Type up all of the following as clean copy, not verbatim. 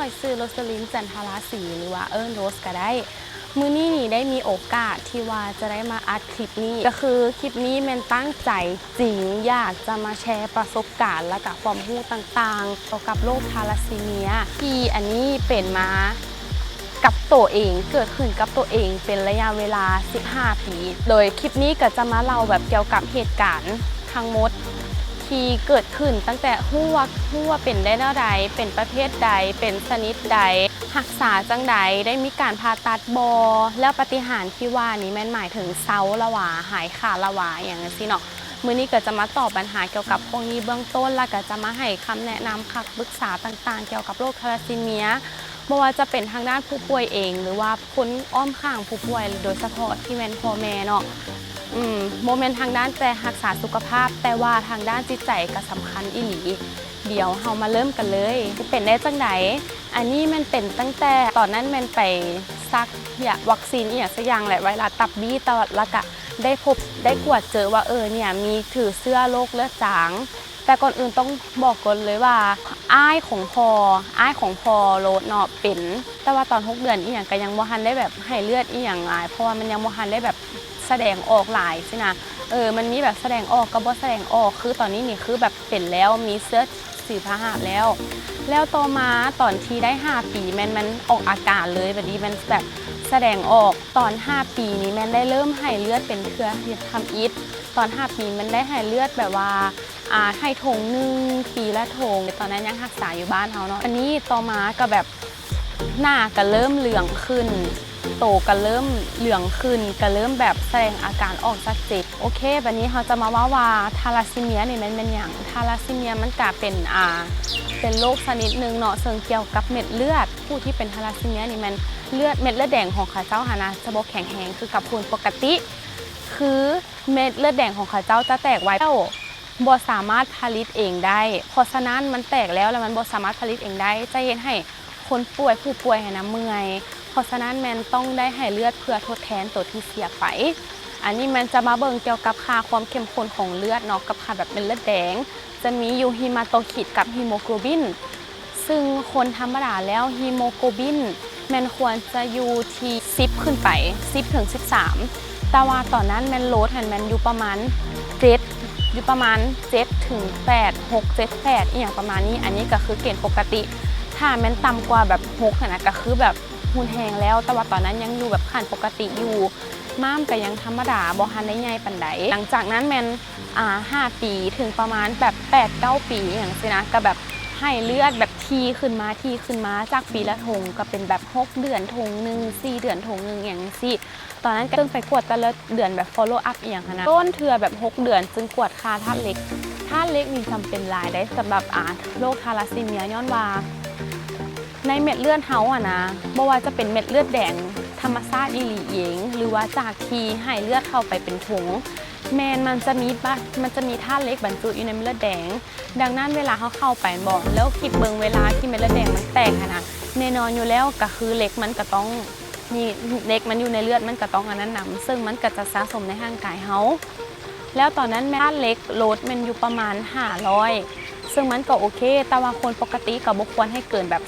อยซื้อโรสลินจันทราศรีหรือว่าโรสก็ได้มื้อนี้นี่ได้มีโอกาสที่ว่าจะได้มาอัดคลิปนี้ก็คือคลิปนี้แม่นตั้งใจจริงอยากจะมาแชร์ประสบการณ์และกับความรู้ต่างๆเกี่ยวกับโรคทาลัสซีเมียที่อันนี้เป็นมากับตัวเองเกิดขึ้นกับตัวเองเป็นระยะเวลา15ปีโดยคลิปนี้ก็จะมาเล่าแบบเกี่ยวกับเหตุการณ์ทั้งหมดที่เกิดขึ้นตั้งแต่ฮู้ว่าเป็นได้แนวใดเป็นประเภทใดเป็นชนิดใดรักษาจังใดได้มีการผ่าตัดบอแล้วปาฏิหาริย์ที่ว่านี้แม่นหมายถึงเซาละหวาหายขาดละหวาอย่างนั้นสิเนาะมื้อนี้ก็จะมาตอบปัญหาเกี่ยวกับพวกนี้เบื้องต้นแล้วก็จะมาให้คำแนะนำคำปรึกษาต่างๆเกี่ยวกับโรคทาลัสซีเมียไม่ว่าจะเป็นทางด้านผู้ป่วยเองหรือว่าคนอ้อมข้างผู้ป่วยโดยเฉพาะที่แม่นพ่อแม่เนาะโมเมนต์ทางด้านแต่รักษาสุขภาพแต่ว่าทางด้านจิตใจก็สำคัญอีหลีเดี๋ยวเรามาเริ่มกันเลยจะเป็นได้จังไหนอันนี้มันเป็นตั้งแต่ตอนนั้นมันไปซักวัคซีนอีกอย่างสักอย่างแหละไวรัสตับบี้ตลอดแล้วก็ได้กวดเจอว่าเนี่ยมีถือเสื้อโรคเลือดจางแต่ก่อนอื่นต้องบอกก่อนเลยว่าอ้ายของพอโรดเนาะเป็นแต่ว่าตอน6 เดือนอีหยังก็ยังบ่ทันได้แบบให้เลือดอีหยังหลายเพราะว่ามันยังบ่ทันได้แบบแสดงออกหลายใช่นะมันมีแบบแสดงออกกับบ่แสดงออกคือตอนนี้นี่คือแบบเป็นแล้วมีเสื้อสีพาหะแล้วต่อมาตอนที่ได้5 ปีมันออกอาการเลยแบบนี้มันแบบแสดงออกตอน5 ปีนี้มันได้เริ่มให้เลือดเป็นเครือทำอิฐตอน5 ปีมันได้ให้เลือดแบบว่าให้ถงนึงปีละถงตอนนั้นยังรักษาอยู่บ้านเขาเนาะอันนี้ต่อมาก็แบบหน้าก็เริ่มเหลืองขึ้นโตก็เริ่มเหลืองขึ้นก็เริ่มแบบแสดงอาการออกจากเจ็บโอเควันนี้เขาจะมาว่าทาลัสซีเมียเนี่ยมันเป็นอย่างทาลัสซีเมียมันก็เป็นโรคชนิดหนึ่งเนาะซึ่งเกี่ยวกับเม็ดเลือดผู้ที่เป็นทาลัสซีเมียนี่มันเม็ดเลือดแดงของเขาเจ้าหานะจะบ่แข็งแรงคือกับคนปกติคือเม็ดเลือดแดงของเขาเจ้าจะแตกไว้บ่สามารถผลิตเองได้เพราะฉะนั้นมันแตกแล้วมันบ่สามารถผลิตเองได้จะเฮ็ดให้คนผู้ป่วยให้น้ำเมื่อยเพราะฉะนั้นมันต้องได้ให้เลือดเพื่อทดแทนตัวที่เสียไปอันนี้มันจะมาเบิ่งเกี่ยวกับค่าความเข้มข้นของเลือดเนาะกับค่าแบบเป็นเลือดแดงจะมีอยู่ฮีมาโตคริตกับฮีโมโกลบินซึ่งคนธรรมดาแล้วฮีโมโกลบินมันควรจะอยู่ที่10ขึ้นไป10 ถึง 13แต่ว่าตอนนั้นมันโลดมันอยู่ประมาณ7อยู่ประมาณ7 ถึง 8 6 7 8อีกอย่างประมาณนี้อันนี้ก็คือเกณฑ์ปกติถ้ามันต่ำกว่าแบบ6นะก็คือแบบหุ่นแหงแล้วแต่ว่าตอนนั้นยังอยู่แบบขั้นปกติอยู่ม้ามก็ยังธรรมดาบ่ทันได้ใหญ่ปานใดหลังจากนั้นมัน5 ปีถึงประมาณแบบ8-9 ปีอย่างสินะก็แบบให้เลือดแบบทีขึ้นมาจากปีละถงก็เป็นแบบ6 เดือนถงนึง4 เดือนถงนึงอย่างนี้ตอนนั้นก็ต้องไปกวดแต่ละเดือนแบบ follow up อย่างนะต้นเทือแบบ6 เดือนจึงกวดค่าธาตุเหล็กนี่จำเป็นหลายได้สำหรับโรคทาลัสซีเมียย้อนว่าในเม็ดเลือดเฮานะบ่ว่าจะเป็นเม็ดเลือดแดงธรรมชาติอีหลีเองหรือว่าจากที่ให้เลือดเข้าไปเป็นผงมันจะมีธาตุเหล็กบรรจุอยู่ในเม็ดเลือดแดงดังนั้นเวลาเขาเข้าไปบอกแล้วคิดเบิ่งเวลาที่เม็ดเลือดแดงมันแตกนะแน่นอนอยู่แล้วก็คือเหล็กมันก็ต้องมีเหล็กมันอยู่ในเลือดมันก็ต้องอันนั้นนำซึ่งมันก็จะสะสมในร่างกายเฮาแล้วตอนนั้นธาตุเหล็กโลดมันอยู่ประมาณ500ซึ่งมันก็โอเคแต่ว่าคนปกติก็บ่ควรให้เกินแบบ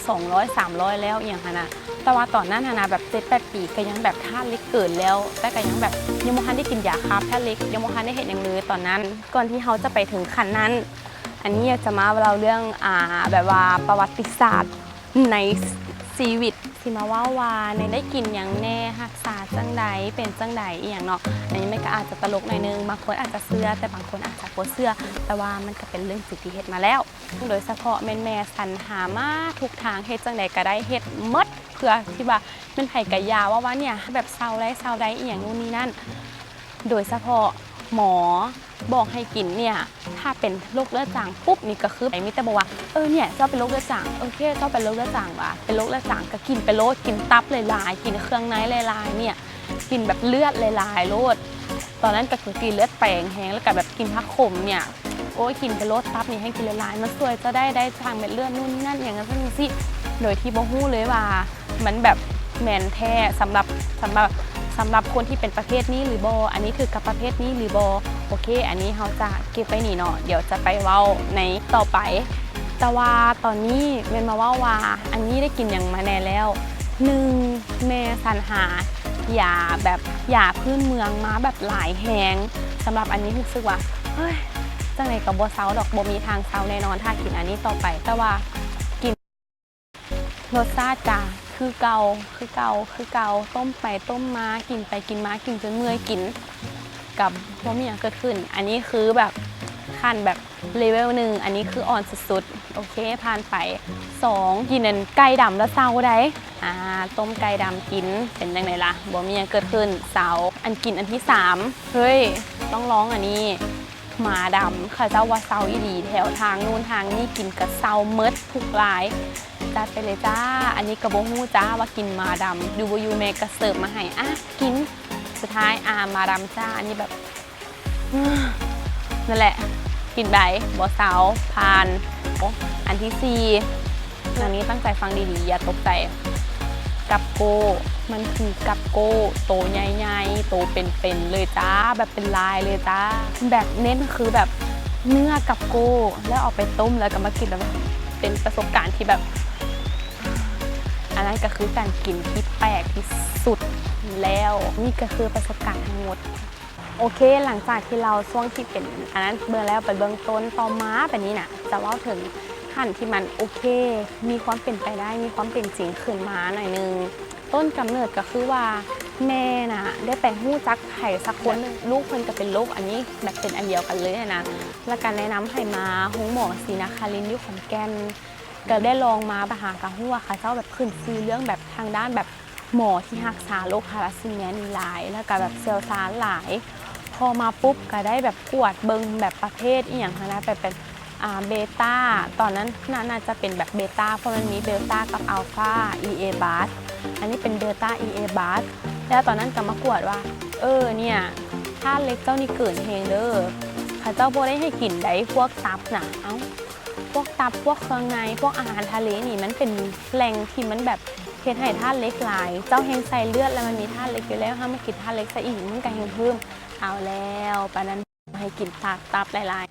200-300แล้วอย่างนั้นนะแต่ว่าตอนนั้นนะแบบ7-8 ปีก็ยังแบบธาตุเหล็กเกินแล้วแต่ก็ยังแบบยังบ่ทันได้กินยาคาร์บธาตุเหล็กยังบ่ทันได้เฮ็ดหยังเลยตอนนั้นก่อนที่เขาจะไปถึงขั้นนั้นอันนี้จะมาเล่าเรื่องแบบว่าประวัติศาสตร์ในชีวิตที่มาว่าในได้กินอย่างแน่รักษาจังใดเป็นจังใดอีหยังเนาะอันนี้มันก็อาจจะตลกหน่อยนึงบางคนอาจจะเชื่อแต่บางคนอาจจะบ่เชื่อแต่ว่ามันก็เป็นเรื่องจริงที่เฮ็ดมาแล้วโดยเฉพาะแม่สรรหามาทุกทางเฮ็ดจังใดก็ได้เฮ็ดหมดเพื่อที่ว่ามันไผก็ยาว่าเนี่ยแบบเซาใดอีหยังนู่นนี่นั่นโดยเฉพาะหมอบอกให้กินเนี่ยถ้าเป็นโรคเลือดจางปุ๊บนี่ก็คือมีแต่บอกว่าเนี่ยเจ้าเป็นโรคเลือดจางโอเคเจ้าเป็นโรคเลือดจางว่ะเป็นโรคเลือดจางก็กินไปโลดกินตับหลายๆกินเครื่องในหลายๆเนี่ยกินแบบเลือดหลายๆโลดตอนนั้นก็คือกินเลือดแปลงแห้งแล้วก็แบบกินผักขมเนี่ยโอ้ยกินไปโลดตับนี่ให้กินหลายๆมันสวยจะได้ทางเม็ดเลือดนู่นนี่นั่นอย่างนั้นสิโดยที่บ่ฮู้เลยว่ามันแบบแมนแท้สำหรับคนที่เป็นประเภทนี้หรือบออันนี้คือกับประเภทนี้หรือบอโอเคอันนี้เขาจะเก็บไปนี่เนาะเดี๋ยวจะไปเว้าในต่อไป แต่ว่าตอนนี้เมนมาว่าอันนี้ได้กินอย่างมาแน่แล้ว1แม่สรรหายาแบบยาพื้นเมืองมาแบบหลายแหงสำหรับอันนี้รู้สึกว่าเฮ้ยจังไหนกับบ่เซาดอกบ่มีทางเซาแน่นอนถ้ากินอันนี้ต่อไปแต่ว่ากินรสชาติจ้าคือเก่าต้มไปต้มมากินไปกินมากินจนเมื่อยกินกับบ่มีอย่างเกิดขึ้นอันนี้คือแบบขั้นแบบเลเวล1อันนี้คืออ่อนสุดๆโอเคผ่านไป2กินอันไก่ดำแล้วเซาได้ต้มไก่ดำกินเป็นยังไงล่ะบ่มีอย่างเกิดขึ้นเซาอันกินอันที่3เฮ้ยต้องร้องอันนี้หมาดำค่ะเจ้าว่าเซาอีดีแถวทางนู่นทางนี่กินกับเซาเมิดทุกหลายจัดไปเลยจ้าอันนี้กระโบหูจ้าว่ากินมาดำดูยูเมกระเสิร์ฟมาให้กินสุดท้ายมาดำจ้าอันนี้แบบนั่นแหละกินได้บอเซาผ่านอันที่4อันนี้ตั้งใจฟังดีๆอย่าตกใจกับโก้มันคือกับโก้โตใหญ่ๆโตเป็นๆเลยจ้าแบบเป็นลายเลยจ้าแบบเน้นคือแบบเนื้อกับโก้แล้วเอาไปต้มแล้วก็มากินแล้วเป็นประสบการณ์ที่แบบอันนั้นก็คือการกินที่แปลกที่สุดแล้วนี่ก็คือประสบการณ์ทั้งหมดโอเคหลังจากที่เราช่วงที่เป็นอันนั้นเบื้องแล้วไปเบื้องต้นต่อมาแบบนี้น่ะจะเล่าถึงขั้นที่มันโอเคมีความเป็นไปได้มีความเป็นจริงขึ้นมาหน่อยนึงต้นกำเนิดก็คือว่าแม่น่ะได้ไปหู้จักไผ่สักคนลูกเพิ่นก็เป็นโรคอันนี้แบบเป็นอันเดียวกันเลยนะแล้วการแนะนำให้มาห้องหมอศรีนครินทร์อยู่ขอนแก่นก็ได้ลองมาหากะหัวค่ะเจ้าแบบขึ้นซื้อเรื่องแบบทางด้านแบบหมอที่รักษาโรคทาลัสซีเมียหลายแล้วก็แบบเซลล์ซานหลายพอมาปุ๊บก็ได้แบบกวดเบิงแบบประเภทอีกอย่างนะไปเป็นเบต้าตอนนั้นน่าจะเป็นแบบเบต้าเพราะมันมีเบต้ากับอัลฟา EA บาสอันนี้เป็นเบต้า EA บาสแล้วตอนนั้นก็มากวดว่าเนี่ยถ้าเล็กเจ้านี่เกินเฮงเด้อข้าเจ้าโบได้ให้กินได้พวกตับนะพวกตับพวกเครื่องในพวกอาหารทะเลนี่มันเป็นแหล่งที่มันแบบเฮ็ดให้ธาตุเล็กหลายเจ้าแหงใส่เลือดแล้วมันมีธาตุเล็กอยู่แล้วถ้าไม่กินธาตุเล็กซะอีกมันก็แหงเพิ่มเอาแล้วปานนั้นให้กินตับหลาย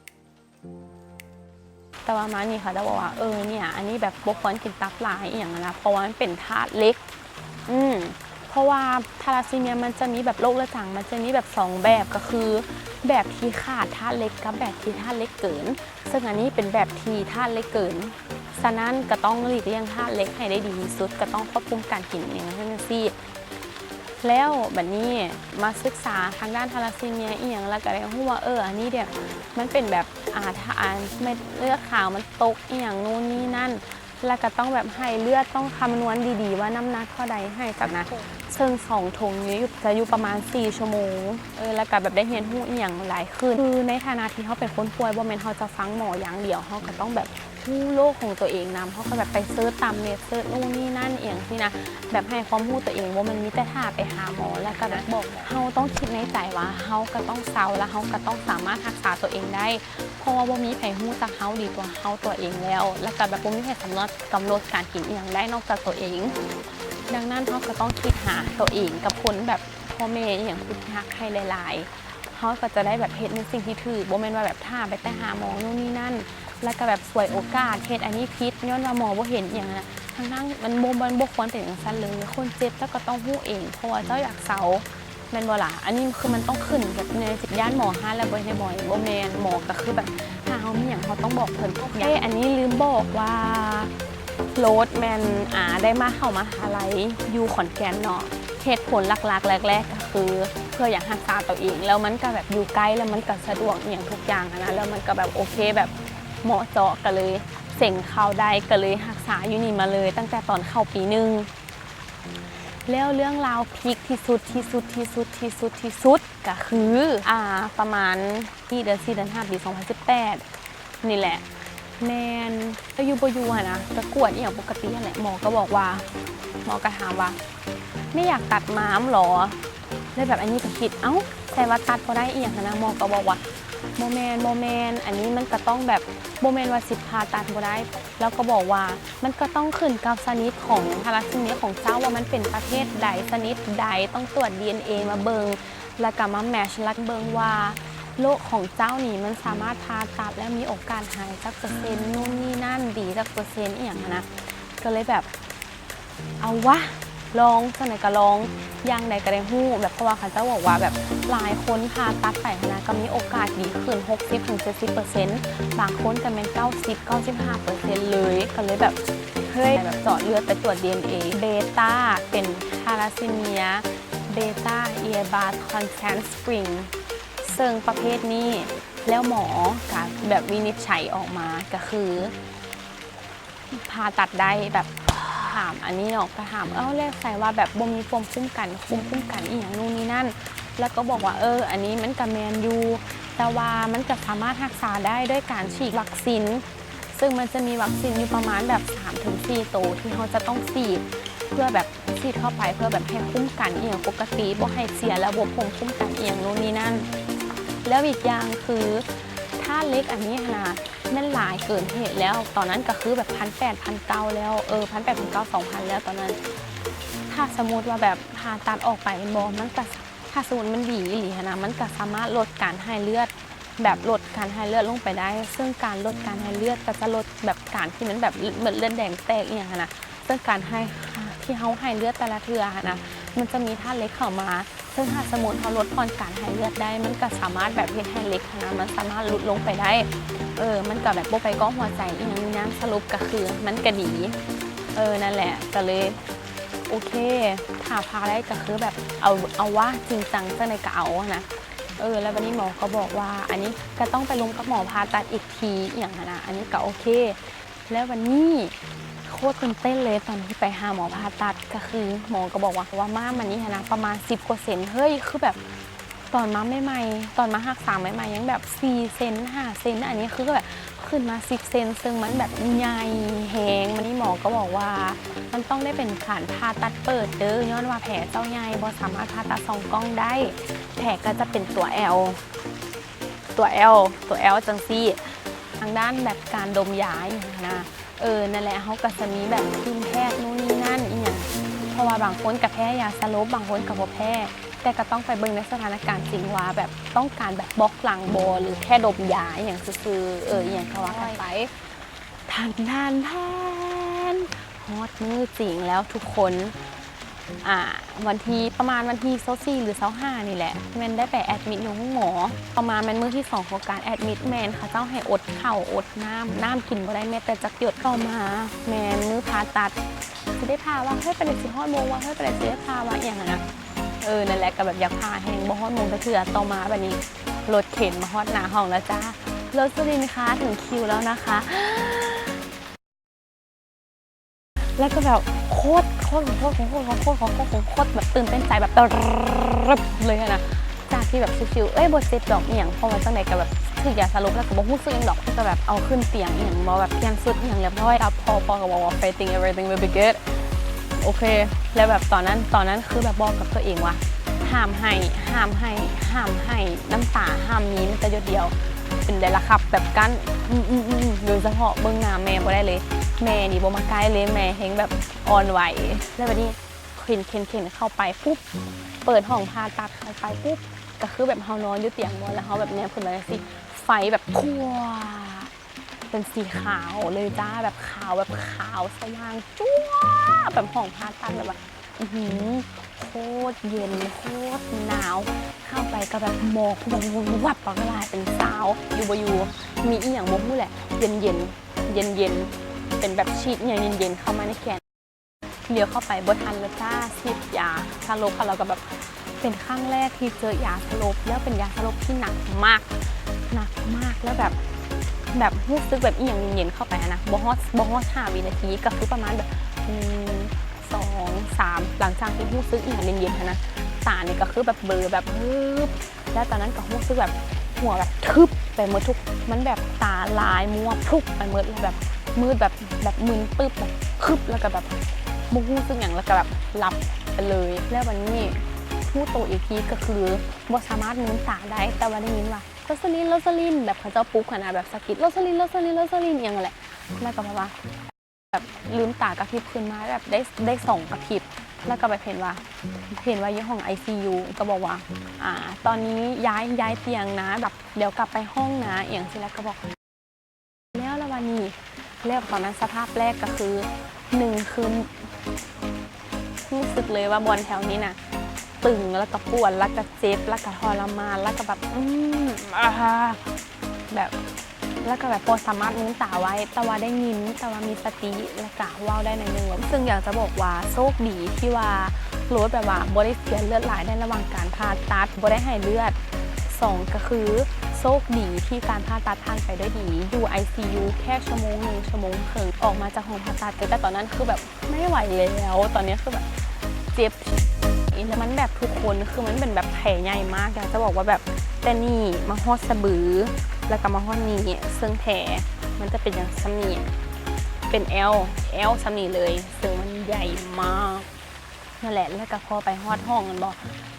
ๆแต่ว่ามานี่ค่ะจะบอกว่าเนี่ยอันนี้แบบบ่ควรกินตับหลายอย่างนะเพราะว่ามันเป็นธาตุเล็กเพราะว่าทาลัสซีเมียมันจะมีแบบโรคเลือดจางมันจะมีแบบ2แบบก็คือแบบที่ขาดธาตุเล็กกับแบบที่ธาตุเล็กเกินซึ่งอันนี้เป็นแบบที่ธาตุเล็กเกินฉะนั้นก็ต้องหลีกเลี่ยงธาตุเล็กให้ได้ดีที่สุดก็ต้องควบคุมการกินอย่างให้มันซีดแล้วแบบนี้มาศึกษาทางด้านทาลัสซีเมียอีกอย่างแล้วก็ได้รู้ว่าอันนี้เดี๋ยวมันเป็นแบบเม็ดเลือดขาวมันตกอีกอย่างนู่นนี่นั่นแล้วก็ต้องแบบให้เลือดต้องคำนวณดีๆว่าน้ำหนักเท่าใดให้จากนะเชิง2 ถุงนี้จะอยู่ประมาณ4 ชั่วโมงแล้วก็แบบได้เห็นหู้อีกอย่างหลายขึ้นคือในฐานะที่เขาเป็นคนป่วยบ่แม่นเขาจะฟังหมออย่างเดียวเขาก็ต้องแบบรู้โรคของตัวเองนำเขาก็แบบไปเซิร์ชตามเน็ตเซิร์ชนู่นนี่นั่นเองที่นะแบบให้ความรู้ตัวเองว่ามันมีแต่ท่าไปหาหมอแล้วก็แบบบอกเขาต้องคิดในใจว่าเขาก็ต้องเซาแล้วเขาก็ต้องสามารถรักษาตัวเองได้เพราะว่าบ่มีใครรู้จักเขาดีกว่าเขาตัวเองแล้วก็แบบบ่มีใครกำหนดการกินอย่างได้นอกจากตัวเองดังนั้นเขาก็ต้องคิดหาตัวเองกับคนแบบพ่อแม่อย่างคุณฮักให้หลายๆเขาก็จะได้แบบเฮ็ดในสิ่งที่ถือบ่แม่นว่าแบบท่าไปแต่หาหมอนู่นนี่นั่นแล้วก็แบบสวยโอกาสเฮ็ดอันนี้พิษย้อนว่าหมอบ่เห็นอย่างนั้นทั้งมันบ่ควรเป็นอย่างนั้นเลยคนเจ็บแล้วก็ต้องรู้เองเพราะว่าเจ้าอยากเซาแม่นบ่ล่ะอันนี้คือมันต้องขึ้นแบบในสิบย่านหมอหาแล้วบ่ให้บ่แม่นหมอก็คือแบบถ้าเฮามีหยังเฮาต้องบอกเพิ่นอันนี้ลืมบอกว่าโรสแมนได้มาเข้ามหาลัยอยู่ขอนแก่นเนาะเหตุผลหลักๆแรกๆก็คือเพื่ออยากรักษาตัวเองแล้วมันก็แบบอยู่ใกล้แล้วมันก็สะดวกอย่างทุกอย่างนะแล้วมันก็แบบโอเคแบบเหมาะเจาะกันเลยเส็งเข้าได้ก็เลยรักษาอยู่นี่มาเลยตั้งแต่ตอนเข้าปี1แล้วเรื่องราวพีคที่สุดก็คือประมาณที่เดือน4 เดือน 5 ปี 2018นี่แหละแมนก็อยู่บ่อยู่นะก็กวดอย่างปกติแหละหมอก็บอกว่าหมอก็ถามว่าไม่อยากตัดม้ามหรอเลยแบบอันนี้ก็คิดแต่ว่าตัดก็ได้อีกอย่างนะหมอก็บอกว่าโมเมนอันนี้มันก็ต้องแบบโมเมนว่าสิผ่าตัดก็ได้แล้วก็บอกว่ามันก็ต้องขึ้นกับชนิดของทาลัสซีเมียของเจ้าว่ามันเป็นประเภทใดชนิดใดต้องตรวจ DNA มาเบิงแล้วก็มาแมชลักเบิงว่า โรคของเจ้านี่มันสามารถผ่าตัดและมีโอกาสหายจักเปอร์เซ็นต์นู่นนี่นั่นดีจักเปอร์เซ็นต์อย่างนะก็เลยแบบเอาวะลองสนก็ลองอย่างใดก็ได้ฮู้แบบเพราะว่าเขาจะบอกว่าแบบหลายคนผ่าตัดไปนะก็มีโอกาสดีขึ้น 60-70% บางคนก็เป็น 90-95% เลยก็เลยแบบเฮ้ยแบบเจาะเลือดไปตรวจ DNA เบต้าเป็นทาราซีเมียเบต้าเอียบาคอนแทนสปริงซึ่งประเภทนี้แล้วหมอการแบบวินิจฉัยออกมาก็คือผ่าตัดได้แบบถามอันนี้เนาะก็ถามแรกใส่ว่าแบบบ่มีภูมิคุ้มกันอีกอย่างนู่นนี่นั่นแล้วก็บอกว่าอันนี้มันก็แมนอยู่แต่ว่ามันก็สามารถรักษาได้ด้วยการฉีดวัคซีนซึ่งมันจะมีวัคซีนอยู่ประมาณแบบ 3-4 โดสที่เขาจะต้องฉีดเพื่อแบบฉีดเข้าไปเพื่อแบบให้คุ้มกันอย่างปกติบ่ให้เสียระบบภูมิคุ้มกันอย่างนู่นนี่นั่นแล้วอีกอย่างคือถ้าเล็กอันนี้นะนั่นหลายเกินเหตุแล้วตอนนั้นก็คือแบบ1,800-1,900แล้ว1,800-2,000แล้วตอนนั้นถ้าสมมติว่าแบบผ่าตัดออกไปมันก็ถ้าสมมติมันดีหรือนะมันก็สามารถลดการให้เลือดแบบลดการให้เลือดลงไปได้ซึ่งการลดการให้เลือดก็จะลดแบบการที่มันแบบเหมือนเลือดแดงแตกอย่างนะซึ่งการให้ที่เขาให้เลือดแต่ละเทื่อนะมันจะมีธาตุเหล็กเข้ามาซึ่งถ้าสมมติเขาลดทอนการให้เลือดได้มันก็สามารถแบบเฮ็ดให้เหล็กนะมันสามารถลดลงไปได้มันก็แบบโบไปก้องหัวใจอีกอย่างนี้นะสรุปก็คือมันก็ดีนั่นแหละก็เลยโอเคถ้าพาได้ก็คือแบบเอาว่าจริงจังจะในกะเอานะแล้ววันนี้หมอก็บอกว่าอันนี้ก็ต้องไปลงกับหมอผ่าตัดอีกทีอย่างนั้นนะอันนี้ก็โอเคแล้ววันนี้โคตรตื่นเต้นเลยตอนที่ไปหาหมอผ่าตัดก็คือหมอก็บอกว่าม้ามันนี่นะประมาณ10%เฮ้ยคือแบบตอนมาใหม่ๆตอนมาหักษาใหม่ๆยังแบบ4 เซน5 เซนอันนี้คือแบบขึ้นมา10 เซนซึ่งมันแบบใหญ่แหงวันนี้หมอก็บอกว่ามันต้องได้เป็นการผ่าตัดเปิดย้อนว่าแผลเจ้าใหญ่บ่สามารถผ่าตัด2 กล้องได้แผลก็จะเป็นตัว L จังซี่ทางด้านแบบการดมยานะนั่นแหละเขาก็จะมีแบบทีมแพทย์นู่นนี่นั่นอย่างเพราะว่าบางคนกับแพ้ยาสลบบางคนกับบ่แพ้แต่ก็ต้องไปเบิ่งในสถานการณ์จริงว่าแบบต้องการแบบบล็อกหลังโบหรือแค่ดมยาอย่างซื่ออย่างก็ว่ากันไปทางด้านแพทย์ฮอตมือจริงแล้วทุกคนวันที่ประมาณวันที่24หรือ25นี่แหละแมนได้ไปแอดมิดอยู่ห้องหมอประมาณมันมื้อที่2ของการแอดมิดแมนค่ะเจ้าให้อดข้าวอดน้ำกินบ่ได้แม้แต่จักหยดต่อมาแมนมื้อผ่าตัดจะได้พาว่าเฮ้ยไปเลยสิฮอดโมงว่าเฮ้ยไปเลยสิได้พาว่าอย่างนั้นนะนั่นแหละก็แบบอยากพาแหงบ่ฮอดโมงแต่เถื่อต่อมาแบบนี้รถเข็นมาฮอดหน้าห้องแล้วจ้ารถสุรินทร์คะถึงคิวแล้วนะคะแล้วก็แบบโคตรแบบตื่นเต้นใจแบบเลยนะจากที่แบบชิวๆบทเจ็บดอกเอียงพอมาจังไหนกับแบบถือยาสลบแล้วก็บอกรู้สึกยังดอกก็แบบเอาขึ้นเตียงเอียงมาแบบเตียงสุดอย่างเรียบร้อยพอก็บอกว่า fighting everything will be good โอเคแล้วแบบตอนนั้นคือแบบบอกกับตัวเองว่าห้ามให้น้ำตาห้ามมีมันจะหยดเดียวเป็นได้ละครับแบบกั้นโดยเฉพาะเบื้องหน้าแม่บ่ได้เลยแม่นี่บ่มาใกล้เลยแม่เฮงแบบอ่อนไหวแล้วแบบนี้เข็นเข้าไปปุ๊บเปิดห้องผ่าตัดเข้าไปปุ๊บก็คือแบบเฮานอนอยู่เตียงนอนแล้วเฮาแบบแนบขึ้นมาสิไฟแบบพัวเป็นสีขาวเลยจ้าแบบขาวสว่างจ้วแบบห้องผ่าตัดแบบว่าโคตรเย็นโคตรหนาวเข้าไปก็แบบหมอกวับปากลายเป็นสาวอยู่มีอีหยังบ่ฮู้แหละเย็นเป็นแบบชีทอย่างเย็นเข้ามาในแขนเลี้ยวเข้าไปบ่ทันเลยจ้าฉีดยาสลบค่ะเราก็แบบเป็นครั้งแรกที่เจอยาสลบแล้วเป็นยาสลบที่หนักมากแล้วแบบรู้สึกแบบอีหยังเย็นเข้าไปนะบ่ฮอด5 วินาทีก็คือประมาณแบบ2 3หลังจากที่รู้สึกอีหยังเย็นๆนะตาเนี่ยก็คือแบบเบลอแบบแล้วตอนนั้นก็รู้สึกแบบหัวแบบทึบไปหมดทุกมันแบบตาลายมัวพลุกไปหมดเลยแบบมืดแบบมึนปึ๊บแบบคึบแล้วก็แบบมูฮู้ซึ่งอย่างแล้วก็แบบหลับไปเลยแล้ววันนี้ผู้โตอีกทีก็คือบ่สามารถลืมตาได้แต่ว่าได้ยินว่าโรสลินแบบเขาเจ้าปุ๊กขนาดแบบสกิดโรสลินอย่างนั้นแหละแล้วก็แบบลืมตากระพริบขึ้นมาแบบได้2 กระพริบ แล้วก็ไปเห็นว่าอยู่ห้อง ICU ก็บอกว่าตอนนี้ย้ายเตียงนะแบบเดี๋ยวกลับไปห้องนะอย่างสิแล้วก็บอกแล้ววันนี้แล้วตอนนั้นสภาพแรกก็คือ1คือรู้สึกเลยว่าบอลแถวนี้น่ะตึงแล้วก็ปวดแล้วก็เจ็บแล้วก็ทรมานแล้วก็แบบแบบแล้วก็แบบพอสามารถมื้นตาไว้แต่ว่าได้ยินแต่ว่ามีสติและกะว่าวได้ในนึงซึ่งอยากจะบอกว่าโชคดีที่ว่าโรสแบบว่าบ่ได้เสียเลือดหลายในระหว่างการผ่าตัดบ่ได้ให้เลือด2ก็คือโชคดีที่การผ่าตัดผ่านไปด้วยดีอยู่ ICU แค่1 ชั่วโมงครึ่งออกมาจากห้องผ่าตัดแต่ตอนนั้นคือแบบไม่ไหวแล้วตอนนี้คือแบบเจ็บแล้วมันแบบทุกคนคือมันเป็นแบบแผลใหญ่มากอยากจะบอกว่าแบบแต่นี่มาฮอดสะบือแล้วก็มาฮอดนี้ซึ่งแผลมันจะเป็นอย่างซ้ำนี่เป็นแอลซ้ำนี่เลยซึ่งมันใหญ่มากนั่นแหละแล้วก็พอไปฮอดห้องกันบอก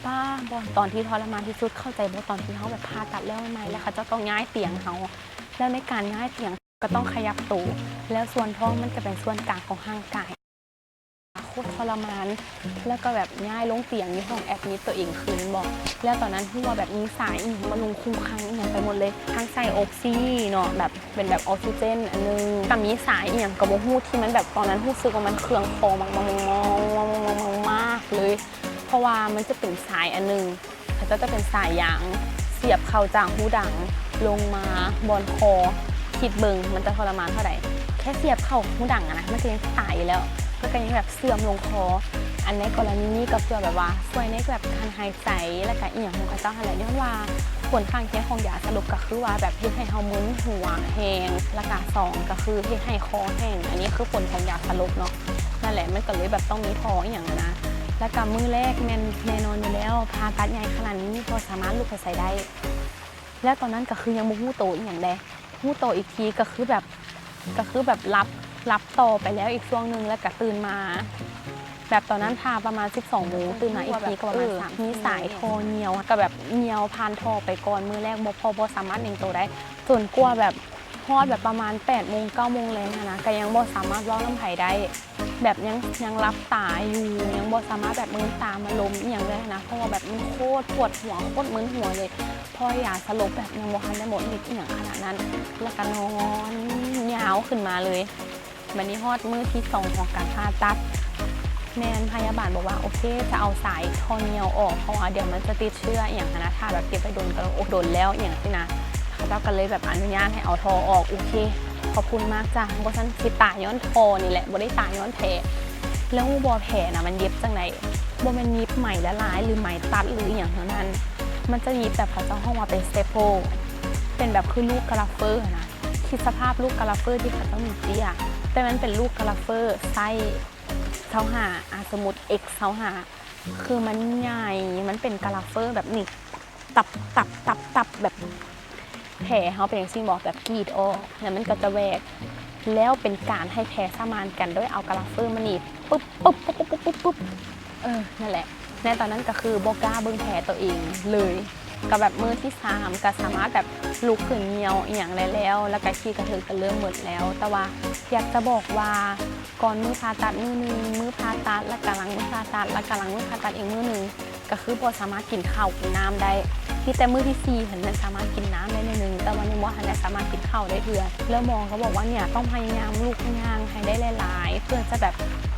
ป้าบอตอนที่ทรมานที่สุดเข้าใจบ่ตอนที่เขาแบบผ่าตัดแล้วใหม่แล้วเขาจะต้องย้ายเตียงเขาแล้วในการย้ายเตียงก็ต้องขยับตัวแล้วส่วนท้องมันจะเป็นส่วนกลางของร่างกายโคตรทรมานแล้วก็แบบย้ายลงเตียงในห้องแอดมิดตัวเองคืนบอกแล้วตอนนั้นที่ว่าแบบมีสายมาลงคู่ครั้งอย่างไปหมดเลยทั้งใส่ออกซิเนาะแบบเป็นแบบออกซิเจนอันนึงกับมีสายอย่างกระบอกหูที่มันแบบตอนนั้นรู้สึกว่ามันเครื่องคอมากเลยเพราะว่ามันจะเป็นสายอันนึงแล้วก็จะเป็นสายยางเสียบเข้าจากหูดังลงมาบนคอคิดเบิงมันจะทรมานเท่าไหร่แค่เสียบเข้าหูดังนะมันก็ยังตายแล้วแล้วก็ยังแบบเสื่อมลงคออันในกรณีนี้ก็เพื่อแบบว่าช่วยในแบบการหายใจและการอีหยังของกระเจ้าอะไรย้อนว่าผลข้างเคียงของยาสลบก็คือว่าแบบเฮ็ดให้เฮามึนหัวแห้งและก็2ก็คือเฮ็ดให้คอแห้งอันนี้คือผลของยาสลบเนาะนั่นแหละมันก็เลยแบบต้องมีท้ออีหยังนะแล้วก็มื้อแรกแน่นอนอยู่แล้วผ่าตัดใหญ่ขนาดนี้พอสามารถลุกไปใส่ได้แล้วตอนนั้นก็คือยังบ่ฮู้โตอีหยังใดฮู้โตอีกทีก็คือแบบรับต่อไปแล้วอีกช่วงนึงแล้วก็ตื่นมาแบบตอนนั้นพาประมาณ12 โมงตื่นมาอีกทีก็ประมาณ3มีสายโทรเนียวก็แบบเนียวผ่านโทรไปก่อนมื้อแรกบ่สามารถเองโตได้ส่วนกลัวแบบฮอดแบบประมาณ8 โมง 9 โมงเลยนะก็ยังบ่สามารถร้องน้ำไผ่ได้แบบยังรับตาอยู่ยังบ่สามารถแบบมือตามาลมอย่างเลยนะเพราะว่าแบบมันโคตรปวดหัวโคตรมึนหัวเลยพอยาสลบแบบยังบ่ทันได้หมดฤทธิ์อย่างขนาดนั้นแล้วก็นอนยาวขึ้นมาเลยวันนี้ฮอดมื้อที่2ของการผ่าตัดแม่พยาบาลบอกว่าโอเคจะเอาสายทอเนียวออกเพราะว่าเดี๋ยวมันจะติดเชื้ออย่างนะถ้าแบบเก็บไปโดนก็โดนแล้วอย่างที่นะเขาก็เลยแบบอนุญาตให้เอาทอออกโอเคขอบคุณมากจ้ะเพราะฉันสิตายย้อนทอนี่แหละบ่ได้ตายย้อนแผลแล้วบอแผลนะมันเย็บจังไหนบ่มันยิบใหม่ละลายหรือไหมตัดหรืออย่างนั้นมันจะยิบแบบเขาจะห้องมาเป็นสเตโปเป็นแบบคือลูกกราฟเฟอร์นะคิดสภาพลูกกราฟเฟอร์ที่เขาต้องมีเตี้ยแต่มันเป็นลูกกราฟเฟอร์ไส้เท่าหาสมมุติ X เท่าหาคือมันใหญ่มันเป็นกราฟเฟอร์แบบนี้ตับแบบแผลเขาเป็นอย่างที่บอกแบบกรีดออกแล้วมันก็จะแหวกแล้วเป็นการให้แผลสมานกันด้วยเอากราฟเฟอร์มาหนีบปุ๊บนั่นแหละในตอนนั้นก็คือบอกล้าเบิ้งแผลตัวเองเลยกับแบบมือที่3ก็สามารถแบบลุกขึ้นเหี่ยวอย่างไรแล้วก็ขี้กระถือก็เริ่มหมดแล้วแต่ว่าอยากจะบอกว่าก่อนมือผ่าตัดมือนึงมือผ่าตัดและกำลังมือผ่าตัดและกำลังมือผ่าตัดอีกมือนึงก็คือพอสามารถกินข้าวกินน้ำได้ที่แต่มือที่4เห็นมันสามารถกินน้ำได้ในนึงแต่วันนี้ว่าสามารถกินข้าวได้เถื่อแล้วมองเขาบอกว่าเนี่ยต้องพยายามลุกย่างให้ได้หลายๆเพื่อจะแบบ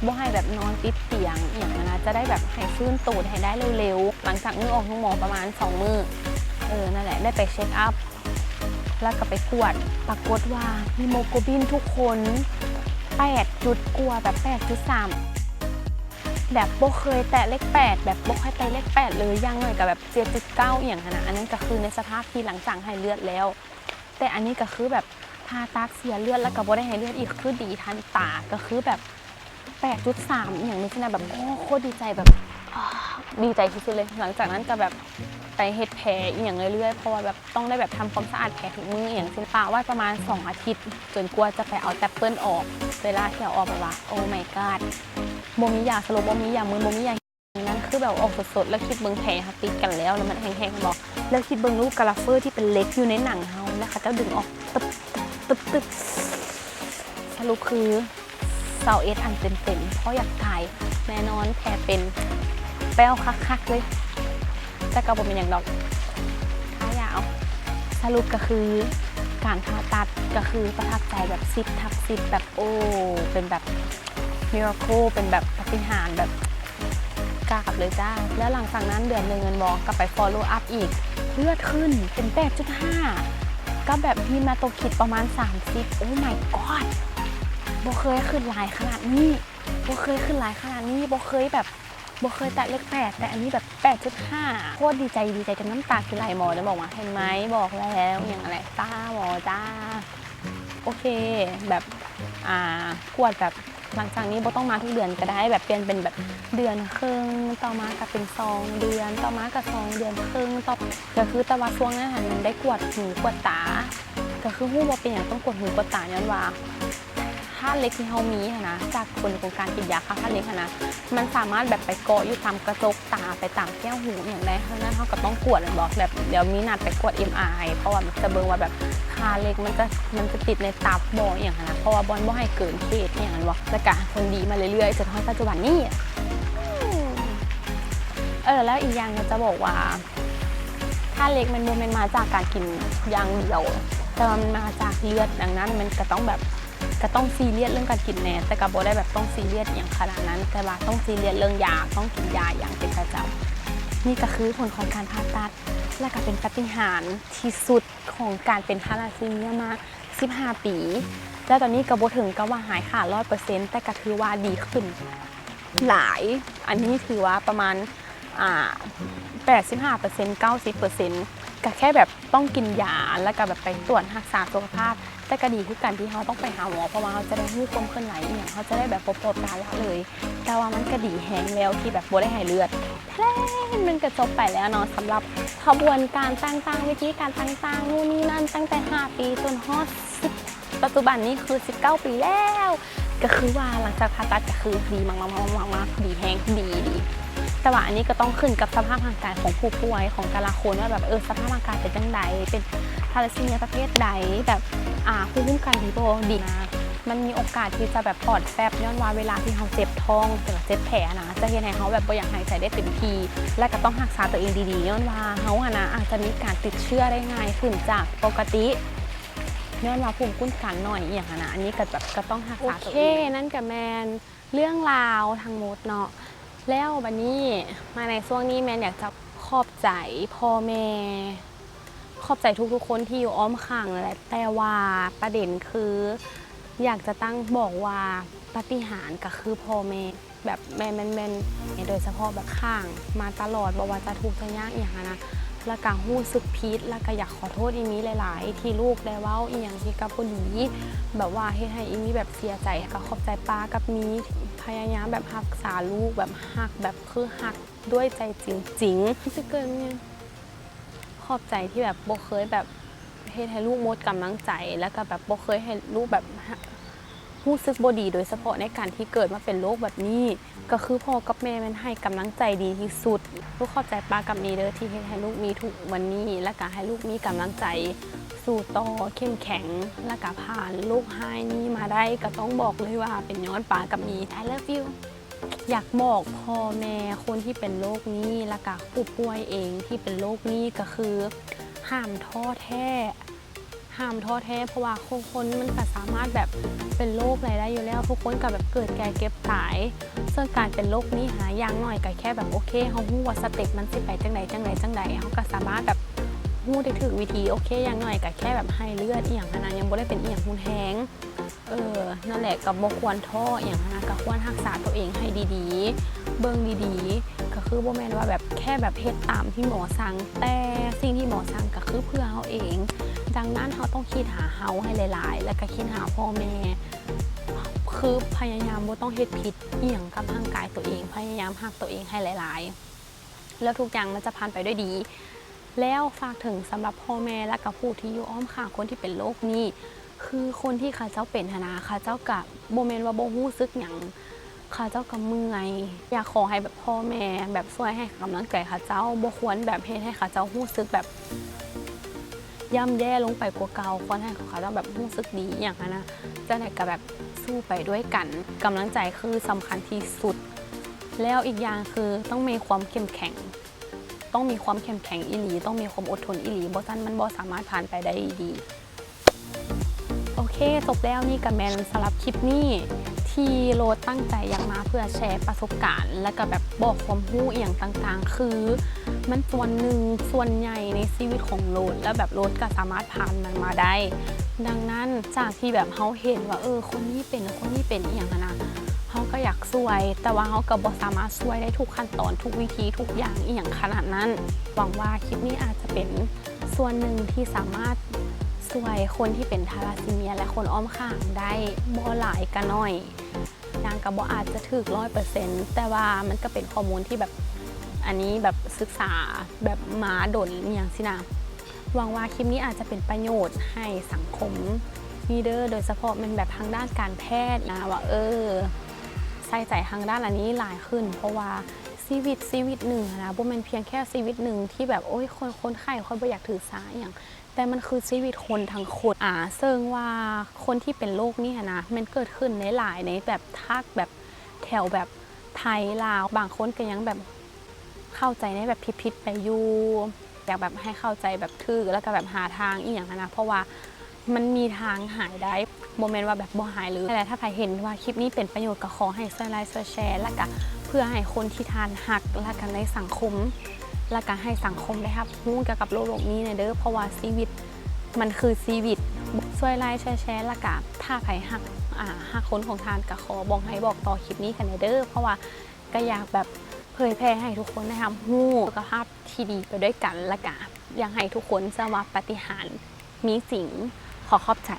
บ่ให้แบบนอนติดเตียงอย่างนั้นนะจะได้แบบให้ฟื้นตูดให้ได้เร็วๆหลังจากมือออกห้องหมอประมาณ2 มื้อนั่นแหละได้ไปเช็คอัพแล้วก็ไปตรวจปรากฏว่าฮีโมโกลบินทุกคน8 จุดกว่าแบบ 8.3 แบบบ่เคยแตะเลข8แบบบ่เคยแตะเลข8เลยยังเลยกับแบบ 7.9 อย่างนั้นอันนั้นก็คือในสภาพที่หลังจากให้เลือดแล้วแต่อันนี้ก็คือแบบผ่าตัดเสียเลือดแล้วก็บ่ได้ให้เลือดอีกคือดีทันตาก็คือแบบ 8.3 อย่างนี้ใช่ไหมแบบโคตรดีใจแบบดีใจที่สุดเลยหลังจากนั้นก็แบบไปเฮ็ดแผลอย่างเรื่อยๆเพราะว่าแบบต้องได้แบบทำความสะอาดแผลทุกมื้ออย่างเช่นป่าว่าประมาณ2 อาทิตย์จนกลัวจะไปเอาแตปเปิลออกเวลาที่เอาออกแบบว่าโอ้ my god บ่มียาสลบบ่มียามึนบ่มียานั้นคือแบบออกสดๆแล้วคิดเบิ่งแผลติดกันแล้วมันแห้งๆบอกแล้วคิดเบิ่งลูกกราฟเฟอร์ที่เป็นเล็กอยู่ในหนังเฮาแล้วเขาจะดึงออกตึ๊บสรุปคือ 21อันเต็มๆเพราะอยากถ่ายแน่นอนแพ้เป็นแป้วคักๆเลยแต่ก็บ่เป็นอย่างดอกขายาวสรุปก็คือการผ่าตัดก็คือประทับใจแบบ10/10แบบโอ้เป็นแบบมิราเคิลเป็นแบบปาฏิหาริย์แบบกราบเลยจ้าแล้วหลังจากนั้นเดือนหนึ่งเงินบอกกลับไป follow up อีกเลือดขึ้นเป็น 8.5 ก็แบบฮีมาโตคิดประมาณ30โอ้ my god บ่เคยขึ้นหลายขนาดนี้บ่เคยขึ้นหลายขนาดนี้บ่เคยแบบบ่เคยแตะเลข8แต่อันนี้แบบ 8.5 โคตรดีใจจนน้ำตาคือไหลหมอจะบอกว่าเห็นไหมบอกแล้วอย่างอะไรจ้าหมอจ้าโอเคแบบกวดแบบหลังจากนี้บ่ต้องมาทุกเดือนก็ได้แบบเปลี่ยนเป็นแบบเดือนครึ่งต่อมาก็เป็น2เดือนต่อมาก็2เดือนครึ่งต่อก็คือแต่ว่าช่วงนั้นมันได้กวดหูกวดตาก็คือฮู้บ่เป็นอย่างต้องกวดหูกวดตาย้อนว่าถ้าเล็กที่เฮามีนะจากคนของการกินยาฆ่าถ้าเล็กนะมันสามารถแบบไปเกาะอยู่ตามกระจกตาไปตามแก้วหูอย่างไรเพราะนั้นเฮาก็ต้องกวดบอกแบบเดี๋ยวมีนัดไปกวด MRI เพราะว่ามันจะเบิ่งว่าแบบค่าเล็กมันจะติดในตับบ่อย่างนั้นนะเพราะว่าบอลบ่ให้เกินเขตอย่างนั้นบ่แล้วก็คนดีมาเรื่อยๆจนถึงปัจจุบันนี้แล้วอีกอย่างจะบอกว่าถ้าเล็กมันบ่แม่นมาจากการกินอย่างเดียวแต่มันมาจากเลือดดังนั้นมันก็ต้องซีเรียสเรื่องการกินแน่แต่ก็บ่ได้แบบต้องซีเรียสอย่างขนาดนั้นแต่ว่าต้องซีเรียสเรื่องยาต้องกินยาอย่างเป็นประจำนี่ก็คือผลของการผ่าตัดและก็เป็นปาฏิหาริย์ที่สุดของการเป็นทาลัสซีเมียมา15 ปีแล้วตอนนี้ก็บ่ถึงกับว่าหายขาด 100% แต่ก็ถือว่าดีขึ้นหลายอันนี้ถือว่าประมาณ85% 90%ก็แค่แบบต้องกินยาแล้วก็แบบไปตรวจรักษาสุขภาพแต่ก็ดีคือกันที่เขาต้องไปหาหมอเพราะว่าเขาจะได้รู้ความเคลื่อนไหวอย่างเขาจะได้แบบปบตาละเลยแต่ว่ามันก็ดีแฮงแล้วที่แบบบ่ได้หายเลือดแท้มันก็จบไปแล้วเนาะสำหรับขบวนการต่างๆวิธีการต่างๆนู่นนี่นั่นตั้งแต่5 ปีจนฮอดปัจจุบันนี้คือ19 ปีแล้วก็คือว่าหลังจากผ่าตัดก็คือดีมากๆดีแฮงดีแต่ว่าอันนี้ก็ต้องขึ้นกับสภาพร่างกายของผู้ป่วยของแต่ละคนว่าแบบสภาพร่างกายเป็นจังใดเป็นทาลัสซีเมียประเภทใดแบบภูมิคุ้มกันดีบ่ดีนะมันมีโอกาสที่จะแบบปอดแฟบย้อนว่าเวลาที่เขาเจ็บท้องหรือเจ็บแผลนะจะเห็นให้เขาแบบบ่อยากหายใจได้เต็มที่และก็ต้องรักษาตัวเองดีๆย้อนว่าเขาอาจจะมีการติดเชื้อได้ง่ายขึ้นจากปกติย้อนว่าภูมิคุ้มกันหน่อยอย่างนั้นอันนี้ก็แบบก็ต้องรักษาตัวเองนั่นกับแมนเรื่องราวทั้งหมดเนาะแล้ววันนี้มาในช่วงนี้แมนอยากจะขอบใจพ่อแม่ขอบใจทุกๆคนที่อยู่อ้อมข้างแหละแต่ว่าประเด็นคืออยากจะตั้งบอกว่าปาฏิหาริย์ก็คือพ่อแม่แบบแม่โดยเฉพาะแบบข้างมาตลอดบอกว่าจะทุกข์จะยากอย่างนะแล้วก็รู้สึกผิดแล้วก็อยากขอโทษอีมีหลายๆที่ลูกได้เว้าอีหยังที่กับบ่ดีแบบว่าเฮ็ดให้อีมีแบบเสียใจก็ขอบใจป้ากับมีพยายามแบบรักษาลูกแบบฮักแบบคือฮักด้วยใจจริงๆจะเกิดเนี่ยขอบใจที่แบบบ่เคยแบบเฮ็ดให้ลูกหมดกำลังใจแล้วก็แบบบ่เคยให้ลูกแบบรู้สึกบ่ดีโดยเฉพาะในการที่เกิดมาเป็นโรคแบบนี้ก็คือพ่อกับแม่มันให้กำลังใจดีที่สุดลูกขอบใจป้ากับมีเด้อที่ให้ลูกมีทุกวันนี้และก็ให้ลูกมีกำลังใจสู่ต่อเข้มแข็งและก็ผ่านลูกไห้นี้มาได้ก็ต้องบอกเลยว่าเป็นย้อนป้ากับมี I love you อยากบอกพ่อแม่คนที่เป็นโรคนี้และก็ผู้ป่วยเองที่เป็นโรคนี้ก็คือห้ามท้อแท้เพราะว่าคนมันก็สามารถแบบเป็นโรคอะไรได้อยู่แล้วทุกคนก็แบบเกิดแก่เก็บตายซึ่งการเป็นโรคนี้หาอย่างหน่อยก็แค่แบบโอเคเขาฮู้ว่าสเต็ปมันสิไปจังใดเขาก็สามารถแบบฮู้ได้ถึงวิธีโอเคอย่างหน่อยก็แค่แบบให้เลือดอีหยังนั้นยังบ่ได้เป็นอีหยังรุนแรงนั่นแหละก็บ่ควรท้ออีหยังนั้นก็ควรรักษาตัวเองให้ดีๆเบิ่งดีๆก็คือบ่แม่นว่าแบบแค่แบบเฮ็ดตามที่หมอสั่งแต่สิ่งที่หมอสั่งก็คือเพื่อเฮาเองดังนั้นเขาต้องคิดหาเฮาให้หลายๆแล้วก็คิดหาพ่อแม่คือพยายามบ่ต้องเฮ็ดผิดอีหยังกับร่างกายตัวเองพยายามรักตัวเองให้หลายๆแล้วทุกอย่างมันจะผ่านไปด้วยดีแล้วฝากถึงสำหรับพ่อแม่และกับผู้ที่อยู่อ้อมข้างคนที่เป็นโรคนี้คือคนที่เขาเจ้าเป็นนะเขาเจ้ากับบ่แม่นว่าบ่รู้สึกหยังเขาเจ้าก็เมื่อยอยากขอให้แบบพ่อแม่แบบช่วยให้กำลังใจเขาเจ้าบ่ควรแบบเฮ็ดให้เขาเจ้ารู้สึกแบบ ย่ำแย่ลงไปกว่าเก่าคนให้เขาต้องแบบรู้สึกดีอย่างนั้นนะจะไหนก็แบบสู้ไปด้วยกันกำลังใจคือสำคัญที่สุดแล้วอีกอย่างคือต้องมีความเข้มแข็งต้องมีความเข้มแข็งอีหลีต้องมีความอดทนอีหลีบ่ซั่นมันบ่สามารถผ่านไปได้ดีโอเคจบแล้วนี่กับแมนสำหรับคลิปนี้ที่โรดตั้งใจอยากมาเพื่อแชร์ประสบการณ์และก็แบบบอกความรู้เอียงต่างๆคือมันส่วนหนึ่งส่วนใหญ่ในชีวิตของโรดแล้วแบบโรดก็สามารถผ่านมันมาได้ดังนั้นจากที่แบบเขาเห็นว่าคนนี้เป็นคนนี้เป็นอย่างนั้นนะเขาก็อยากช่วยแต่ว่าเขาก็บ่สามารถช่วยได้ทุกขั้นตอนทุกวิธีทุกอย่างอย่างขนาดนั้นหวังว่าคลิปนี้อาจจะเป็นส่วนหนึ่งที่สามารถช่วยคนที่เป็นทาราซีเมียและคนอ้อมข้างได้บ่หลายก็น้อยอย่างกับบ่อาจจะถึก 100% แต่ว่ามันก็เป็นข้อมูลที่แบบอันนี้แบบศึกษาแบบมาดนอย่างสินะหวังว่าคลิปนี้อาจจะเป็นประโยชน์ให้สังคมมีเด้อโดยเฉพาะมันแบบทางด้านการแพทย์นะว่าใส่ใจทางด้านอันนี้หลายขึ้นเพราะว่าชีวิตหนึ่งนะบ่แม่นเพียงแค่ชีวิตหนึ่งที่แบบคนไข้คนบ่อยากถือสาอย่างแต่มันคือชีวิตคนทั้งคนซึ่งว่าคนที่เป็นโรคนี่นะมันเกิดขึ้นในหลายในแบบทักแบบแถวแบบไทยลาวบางคนก็ยังแบบเข้าใจในแบบผิดๆไปอยู่อยากแบบให้เข้าใจแบบถูกแล้วก็แบบหาทางอีกอย่างนะเพราะว่ามันมีทางหายได้โมเมนต์ว่าแบบบ่หายหรือแต่ถ้าใครเห็นว่าคลิปนี้เป็นประโยชน์ก็ขอให้ช่วยไลค์ช่วยแชร์แล้วก็เพื่อให้คนที่ทานหักและกันในสังคมและก็ให้สังคมได้รับรู้เกี่ยวกับโรคนี้นะเด้อเพราะว่าชีวิตมันคือชีวิตช่วยไลค์ช่วยแชร์แล้วก็ถ้าใครหักคนของทานก็ขอบอกต่อคลิปนี้กันเด้อเพราะว่าก็อยากแบบเผยแพร่ให้ทุกคนได้รับรู้สุขภาพที่ดีไปด้วยกันและก็อยากให้ทุกคนทราบว่าปาฏิหาริย์มีจริงขอขอบใจ